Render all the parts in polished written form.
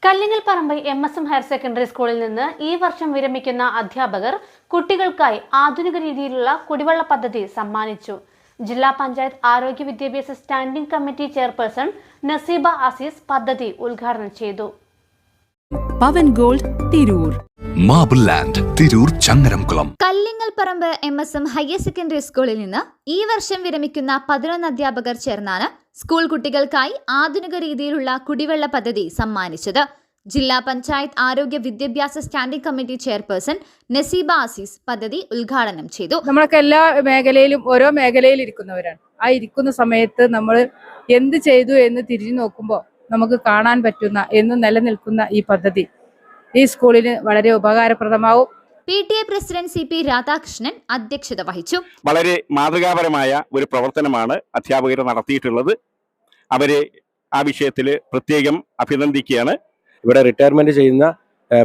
Kallingal Parambu MSM higher secondary സ്കൂളിൽ നിന്ന് ഈ വർഷം വിരമിക്കുന്ന അധ്യാപകർ കുട്ടികൾക്കായി ആധുനിക രീതിയിലുള്ള കുടിവെള്ള പദ്ധതി സമ്മാനിച്ചു. ജില്ലാ പഞ്ചായത്ത് ആരോഗ്യ വിദ്യാഭ്യാസ standing committee chairperson Naseeba Azeez പദ്ധതി ഉദ്ഘാടനം ചെയ്തു. Pavan gold Tirur, marble land Tirur Changaramkulam. Kallingal Parambu MSM higher secondary സ്കൂളിൽ നിന്ന് ഈ വർഷം വിരമിക്കുന്ന 11 അധ്യാപകർ ചേർന്നാണ് സ്കൂൾ കുട്ടികൾക്കായി ആധുനിക രീതിയിലുള്ള കുടിവെള്ള പദ്ധതി സമ്മാനിച്ചത്. ജില്ലാ പഞ്ചായത്ത് ആരോഗ്യ വിദ്യാഭ്യാസ standing committee chairperson Naseeba Azeez പദ്ധതി ഉദ്ഘാടനം ചെയ്തു. നമ്മളൊക്കെ എല്ലാ മേഖലയിലും ഓരോ മേഖലയിൽ ഇരിക്കുന്നവരാണ്. ആ ഇരിക്കുന്ന സമയത്ത് നമ്മൾ എന്ത് ചെയ്തു എന്ന് തിരിഞ്ഞു നോക്കുമ്പോൾ നമുക്ക് കാണാൻ പറ്റുന്ന എന്നും നിലനിൽക്കുന്ന ഈ പദ്ധതി ഈ സ്കൂളിന് വളരെ ഉപകാരപ്രദമാവും. PTA പ്രസിഡന്റ് CP രാധാകൃഷ്ണൻ അധ്യക്ഷത വഹിച്ചു. വളരെ മാതൃകാപരമായ ഒരു പ്രവർത്തനമാണ് അധ്യാപകർ നടത്തിയിട്ടുള്ളത്. അവരെ ആ വിഷയത്തിൽ പ്രത്യേകം അഭിനന്ദിക്കുകയാണ്. ഇവിടെ റിട്ടയർമെന്റ് ചെയ്യുന്ന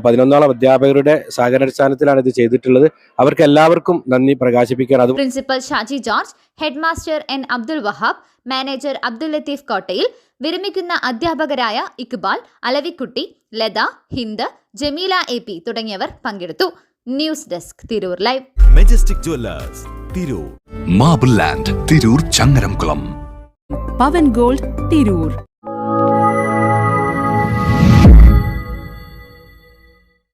11 അധ്യാപകരുടെ സഹകരണാടിസ്ഥാനത്തിലാണ് ഇത് ചെയ്തിട്ടുള്ളത്. അവർക്ക് എല്ലാവർക്കും നന്ദി പ്രകാശിപ്പിക്കുകയാണ്. Principal Shaji George, head master N Abdul Wahab, manager Abdul Latheef Kottayil, വിരമിക്കുന്ന അധ്യാപകരായ ഇക്ബാൽ, അലവിക്കുട്ടി, ലത, ഹിന്ദ്, ജമീല AP തുടങ്ങിയവർ പങ്കെടുത്തു. News desk Tirur live. Majestic jewellers Tirur, marble land Tirur Changaramkulam. Pavan gold Tirur.